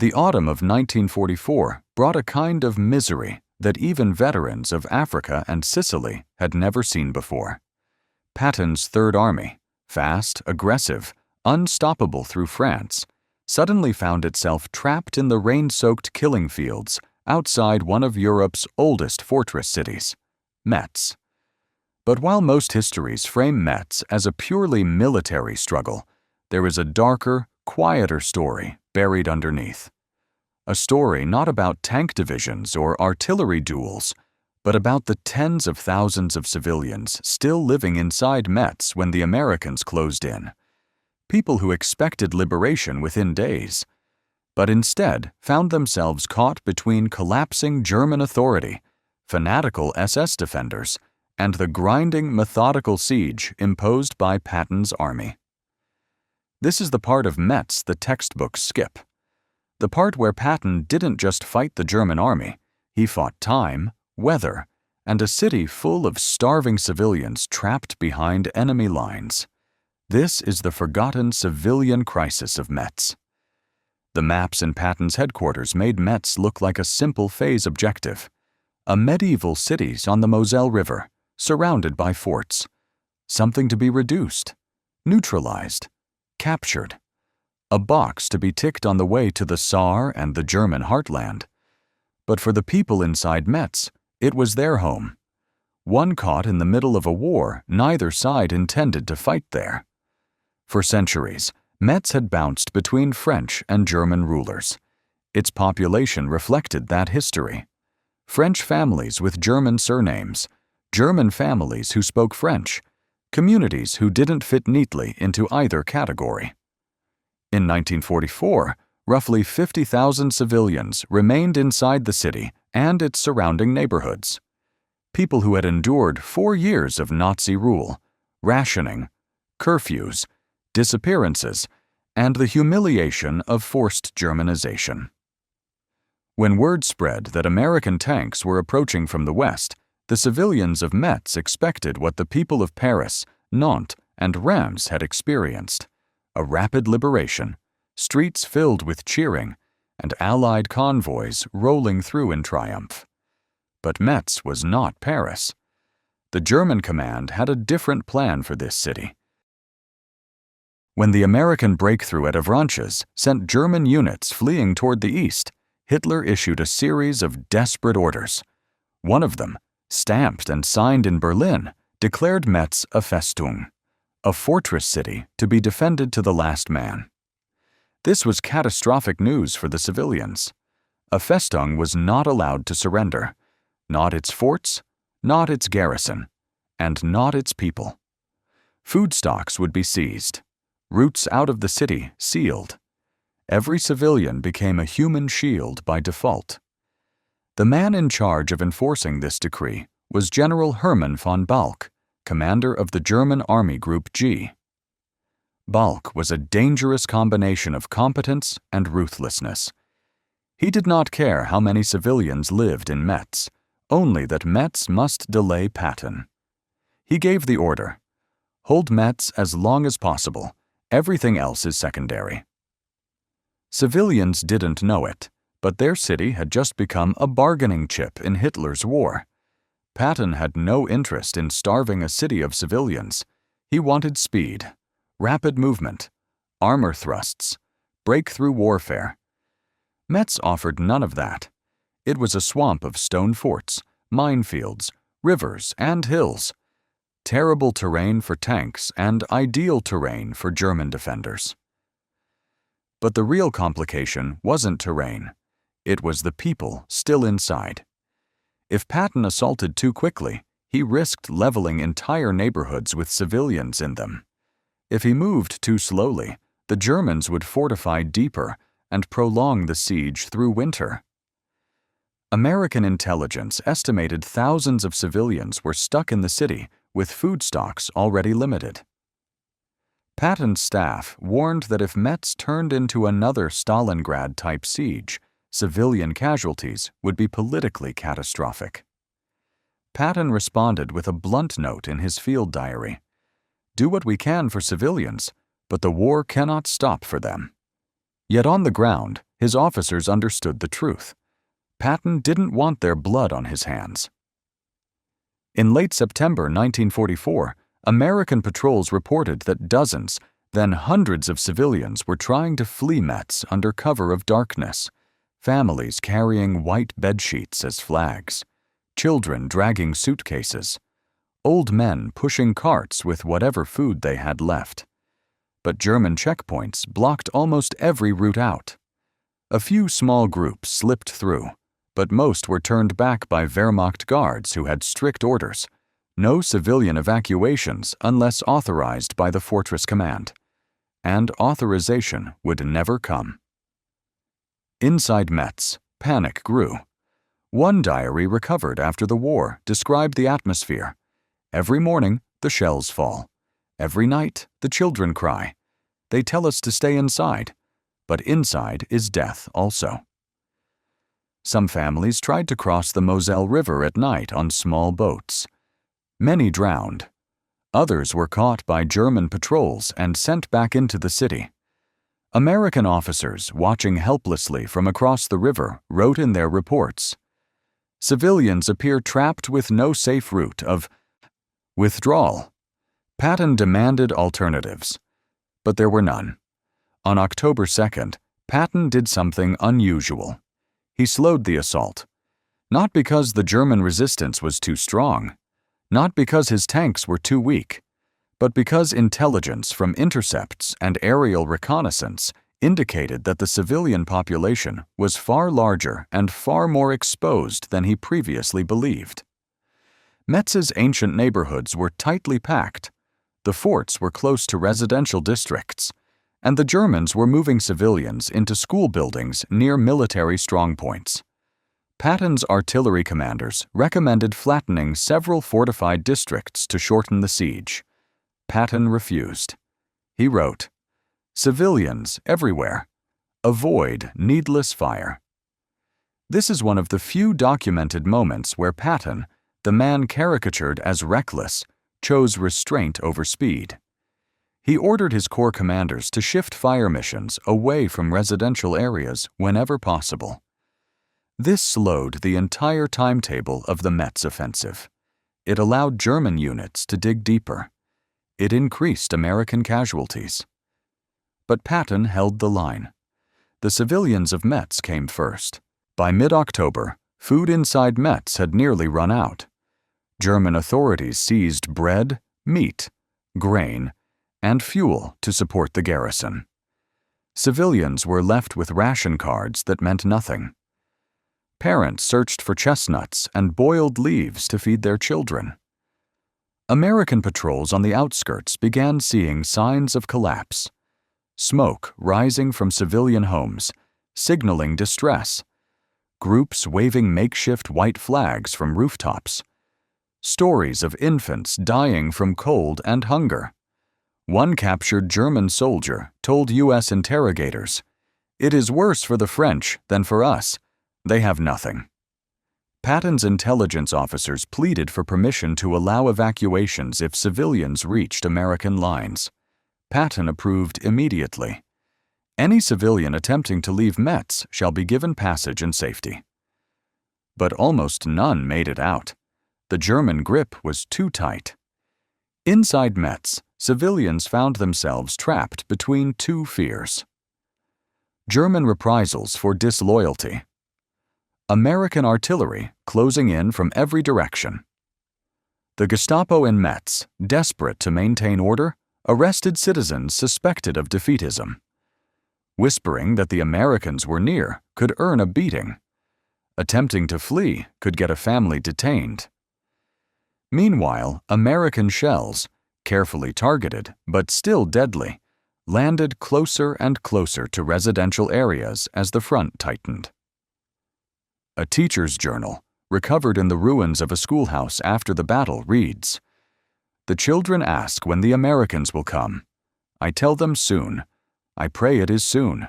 The autumn of 1944 brought a kind of misery that even veterans of Africa and Sicily had never seen before. Patton's Third Army, fast, aggressive, unstoppable through France, suddenly found itself trapped in the rain-soaked killing fields outside one of Europe's oldest fortress cities, Metz. But while most histories frame Metz as a purely military struggle, there is a darker, quieter story buried underneath. A story not about tank divisions or artillery duels, but about the tens of thousands of civilians still living inside Metz when the Americans closed in. People who expected liberation within days, but instead found themselves caught between collapsing German authority, fanatical SS defenders, and the grinding, methodical siege imposed by Patton's army. This is the part of Metz the textbooks skip. The part where Patton didn't just fight the German army, he fought time, weather, and a city full of starving civilians trapped behind enemy lines. This is the forgotten civilian crisis of Metz. The maps in Patton's headquarters made Metz look like a simple phase objective. A medieval city on the Moselle River, surrounded by forts. Something to be reduced, neutralized, captured. A box to be ticked on the way to the Saar and the German heartland. But for the people inside Metz, it was their home. One caught in the middle of a war neither side intended to fight there. For centuries, Metz had bounced between French and German rulers. Its population reflected that history. French families with German surnames, German families who spoke French, communities who didn't fit neatly into either category. In 1944, roughly 50,000 civilians remained inside the city and its surrounding neighborhoods. People who had endured 4 years of Nazi rule, rationing, curfews, disappearances, and the humiliation of forced Germanization. When word spread that American tanks were approaching from the west, the civilians of Metz expected what the people of Paris, Nantes, and Reims had experienced: a rapid liberation, streets filled with cheering, and Allied convoys rolling through in triumph. But Metz was not Paris. The German command had a different plan for this city. When the American breakthrough at Avranches sent German units fleeing toward the east, Hitler issued a series of desperate orders. One of them, stamped and signed in Berlin, declared Metz a Festung, a fortress city to be defended to the last man. This was catastrophic news for the civilians. A Festung was not allowed to surrender, not its forts, not its garrison, and not its people. Food stocks would be seized, routes out of the city sealed. Every civilian became a human shield by default. The man in charge of enforcing this decree was General Hermann von Balck, commander of the German Army Group G. Balck was a dangerous combination of competence and ruthlessness. He did not care how many civilians lived in Metz, only that Metz must delay Patton. He gave the order: hold Metz as long as possible, everything else is secondary. Civilians didn't know it, but their city had just become a bargaining chip in Hitler's war. Patton had no interest in starving a city of civilians. He wanted speed, rapid movement, armor thrusts, breakthrough warfare. Metz offered none of that. It was a swamp of stone forts, minefields, rivers, and hills. Terrible terrain for tanks and ideal terrain for German defenders. But the real complication wasn't terrain. It was the people still inside. If Patton assaulted too quickly, he risked leveling entire neighborhoods with civilians in them. If he moved too slowly, the Germans would fortify deeper and prolong the siege through winter. American intelligence estimated thousands of civilians were stuck in the city with food stocks already limited. Patton's staff warned that if Metz turned into another Stalingrad-type siege, civilian casualties would be politically catastrophic. Patton responded with a blunt note in his field diary: "Do what we can for civilians, but the war cannot stop for them." Yet on the ground, his officers understood the truth. Patton didn't want their blood on his hands. In late September 1944, American patrols reported that dozens, then hundreds of civilians were trying to flee Metz under cover of darkness, families carrying white bedsheets as flags, children dragging suitcases, old men pushing carts with whatever food they had left. But German checkpoints blocked almost every route out. A few small groups slipped through, but most were turned back by Wehrmacht guards who had strict orders: no civilian evacuations unless authorized by the fortress command. And authorization would never come. Inside Metz, panic grew. One diary recovered after the war described the atmosphere. Every morning, the shells fall. Every night, the children cry. They tell us to stay inside, but inside is death also. Some families tried to cross the Moselle River at night on small boats. Many drowned. Others were caught by German patrols and sent back into the city. American officers, watching helplessly from across the river, wrote in their reports, "Civilians appear trapped with no safe route of withdrawal." Patton demanded alternatives, but there were none. On October 2nd, Patton did something unusual. He slowed the assault. Not because the German resistance was too strong, not because his tanks were too weak, but because intelligence from intercepts and aerial reconnaissance indicated that the civilian population was far larger and far more exposed than he previously believed. Metz's ancient neighborhoods were tightly packed. The forts were close to residential districts, and the Germans were moving civilians into school buildings near military strongpoints. Patton's artillery commanders recommended flattening several fortified districts to shorten the siege. Patton refused. He wrote, "Civilians everywhere. Avoid needless fire." This is one of the few documented moments where Patton, the man caricatured as reckless, chose restraint over speed. He ordered his corps commanders to shift fire missions away from residential areas whenever possible. This slowed the entire timetable of the Metz offensive. It allowed German units to dig deeper. It increased American casualties. But Patton held the line. The civilians of Metz came first. By mid-October, food inside Metz had nearly run out. German authorities seized bread, meat, grain, and fuel to support the garrison. Civilians were left with ration cards that meant nothing. Parents searched for chestnuts and boiled leaves to feed their children. American patrols on the outskirts began seeing signs of collapse. Smoke rising from civilian homes, signaling distress. Groups waving makeshift white flags from rooftops. Stories of infants dying from cold and hunger. One captured German soldier told U.S. interrogators, "It is worse for the French than for us. They have nothing." Patton's intelligence officers pleaded for permission to allow evacuations if civilians reached American lines. Patton approved immediately. Any civilian attempting to leave Metz shall be given passage and safety. But almost none made it out. The German grip was too tight. Inside Metz, civilians found themselves trapped between two fears: German reprisals for disloyalty, American artillery closing in from every direction. The Gestapo in Metz, desperate to maintain order, arrested citizens suspected of defeatism. Whispering that the Americans were near could earn a beating. Attempting to flee could get a family detained. Meanwhile, American shells, carefully targeted but still deadly, landed closer and closer to residential areas as the front tightened. A teacher's journal, recovered in the ruins of a schoolhouse after the battle, reads, "The children ask when the Americans will come. I tell them soon. I pray it is soon.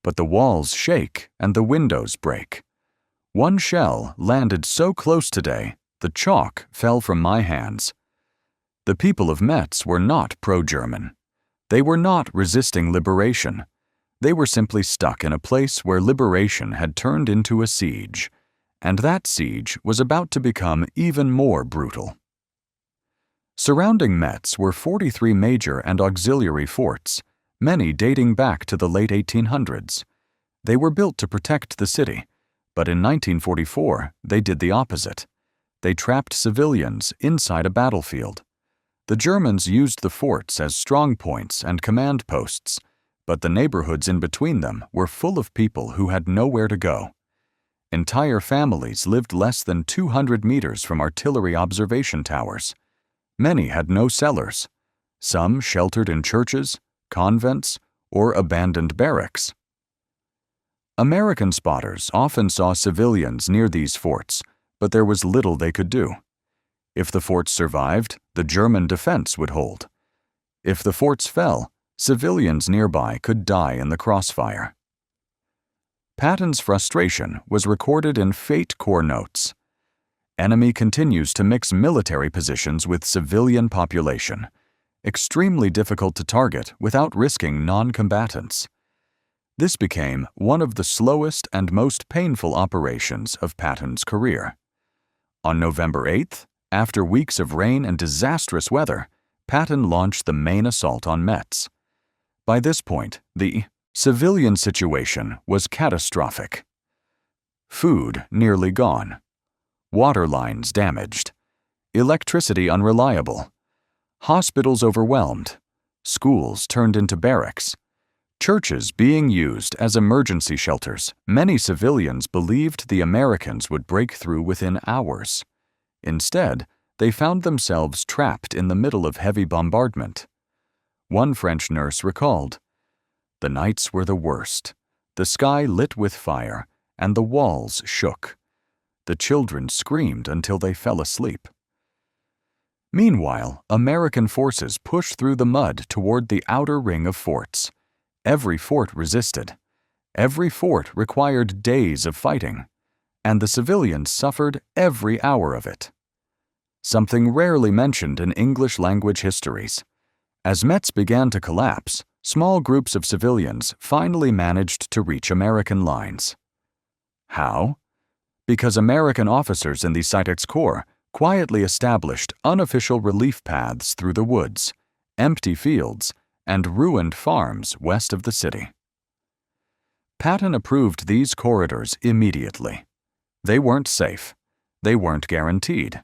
But the walls shake and the windows break. One shell landed so close today, the chalk fell from my hands." The people of Metz were not pro-German. They were not resisting liberation. They were simply stuck in a place where liberation had turned into a siege, and that siege was about to become even more brutal. Surrounding Metz were 43 major and auxiliary forts, many dating back to the late 1800s. They were built to protect the city, but in 1944 they did the opposite. They trapped civilians inside a battlefield. The Germans used the forts as strongpoints and command posts, but the neighborhoods in between them were full of people who had nowhere to go. Entire families lived less than 200 meters from artillery observation towers. Many had no cellars. Some sheltered in churches, convents, or abandoned barracks. American spotters often saw civilians near these forts, but there was little they could do. If the forts survived, the German defense would hold. If the forts fell, civilians nearby could die in the crossfire. Patton's frustration was recorded in Fate Corps notes. Enemy continues to mix military positions with civilian population. Extremely difficult to target without risking non-combatants. This became one of the slowest and most painful operations of Patton's career. On November 8th, after weeks of rain and disastrous weather, Patton launched the main assault on Metz. By this point, the civilian situation was catastrophic. Food nearly gone. Water lines damaged. Electricity unreliable. Hospitals overwhelmed. Schools turned into barracks. Churches being used as emergency shelters. Many civilians believed the Americans would break through within hours. Instead, they found themselves trapped in the middle of heavy bombardment. One French nurse recalled, "The nights were the worst. The sky lit with fire, and the walls shook. The children screamed until they fell asleep." Meanwhile, American forces pushed through the mud toward the outer ring of forts. Every fort resisted. Every fort required days of fighting, and the civilians suffered every hour of it. Something rarely mentioned in English-language histories. As Metz began to collapse, small groups of civilians finally managed to reach American lines. How? Because American officers in the Cytex Corps quietly established unofficial relief paths through the woods, empty fields, and ruined farms west of the city. Patton approved these corridors immediately. They weren't safe. They weren't guaranteed.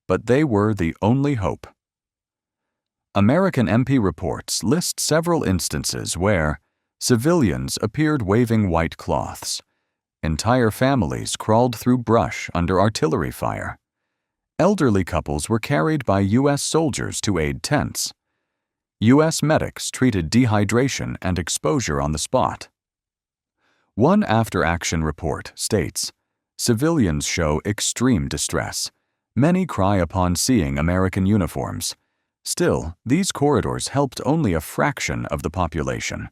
But they were the only hope. American MP reports list several instances where civilians appeared waving white cloths. Entire families crawled through brush under artillery fire. Elderly couples were carried by U.S. soldiers to aid tents. U.S. medics treated dehydration and exposure on the spot. One after-action report states, "Civilians show extreme distress. Many cry upon seeing American uniforms. Still, these corridors helped only a fraction of the population.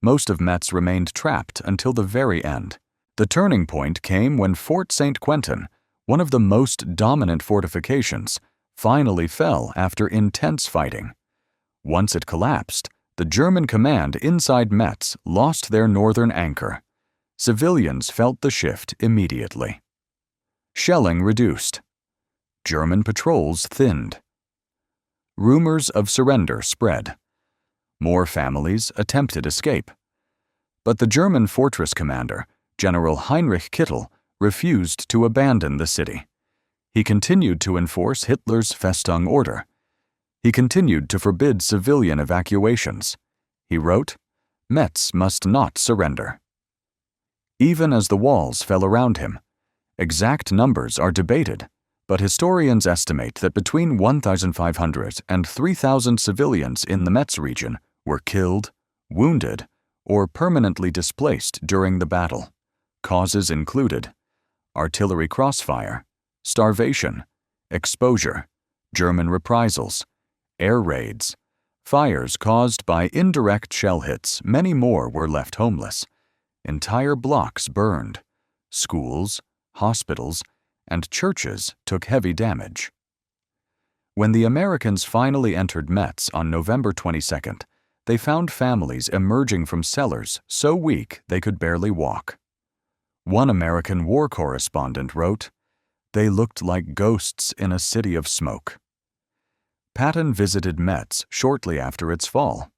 Most of Metz remained trapped until the very end. The turning point came when Fort St. Quentin, one of the most dominant fortifications, finally fell after intense fighting. Once it collapsed, the German command inside Metz lost their northern anchor. Civilians felt the shift immediately. Shelling reduced. German patrols thinned. Rumors of surrender spread. More families attempted escape. But the German fortress commander, General Heinrich Kittel, refused to abandon the city. He continued to enforce Hitler's Festung order. He continued to forbid civilian evacuations. He wrote, "Metz must not surrender." Even as the walls fell around him, exact numbers are debated, but historians estimate that between 1,500 and 3,000 civilians in the Metz region were killed, wounded, or permanently displaced during the battle. Causes included artillery crossfire, starvation, exposure, German reprisals, air raids, fires caused by indirect shell hits. Many more were left homeless. Entire blocks burned. Schools, hospitals, and churches took heavy damage. When the Americans finally entered Metz on November 22nd, they found families emerging from cellars so weak they could barely walk. One American war correspondent wrote, "They looked like ghosts in a city of smoke." Patton visited Metz shortly after its fall.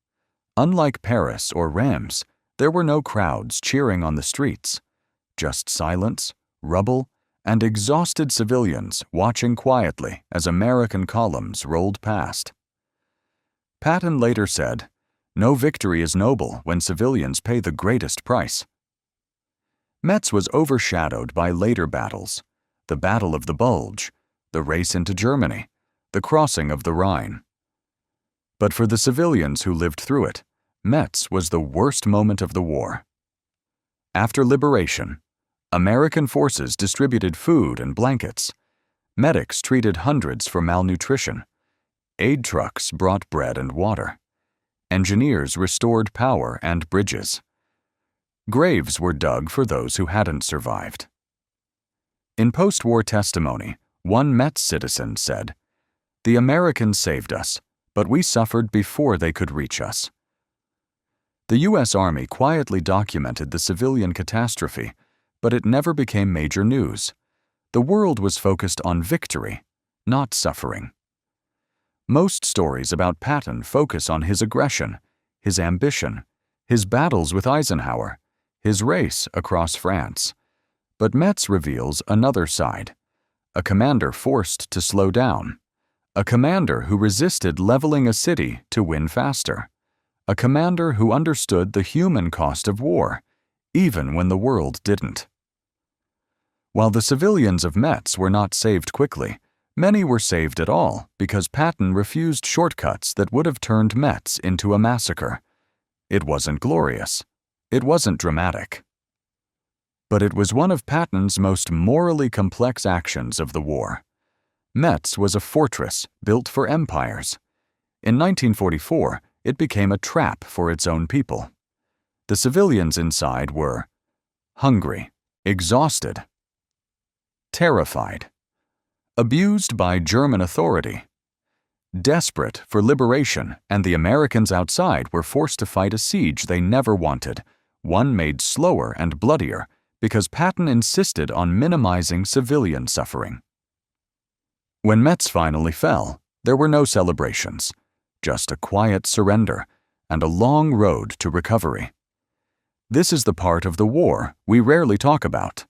Unlike Paris or Reims, there were no crowds cheering on the streets, just silence, rubble, and exhausted civilians watching quietly as American columns rolled past. Patton later said, "No victory is noble when civilians pay the greatest price." Metz was overshadowed by later battles, the Battle of the Bulge, the race into Germany, the crossing of the Rhine. But for the civilians who lived through it, Metz was the worst moment of the war. After liberation, American forces distributed food and blankets. Medics treated hundreds for malnutrition. Aid trucks brought bread and water. Engineers restored power and bridges. Graves were dug for those who hadn't survived. In post-war testimony, one Metz citizen said, "The Americans saved us, but we suffered before they could reach us." The U.S. Army quietly documented the civilian catastrophe, but it never became major news. The world was focused on victory, not suffering. Most stories about Patton focus on his aggression, his ambition, his battles with Eisenhower, his race across France. But Metz reveals another side, a commander forced to slow down, a commander who resisted leveling a city to win faster, a commander who understood the human cost of war, even when the world didn't. While the civilians of Metz were not saved quickly, many were saved at all because Patton refused shortcuts that would have turned Metz into a massacre. It wasn't glorious. It wasn't dramatic. But it was one of Patton's most morally complex actions of the war. Metz was a fortress built for empires. In 1944, it became a trap for its own people. The civilians inside were hungry, exhausted, terrified, abused by German authority, desperate for liberation, and the Americans outside were forced to fight a siege they never wanted, one made slower and bloodier because Patton insisted on minimizing civilian suffering. When Metz finally fell, there were no celebrations, just a quiet surrender and a long road to recovery. This is the part of the war we rarely talk about.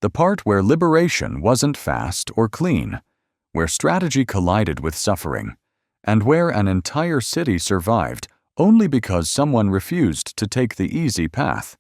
The part where liberation wasn't fast or clean, where strategy collided with suffering, and where an entire city survived only because someone refused to take the easy path.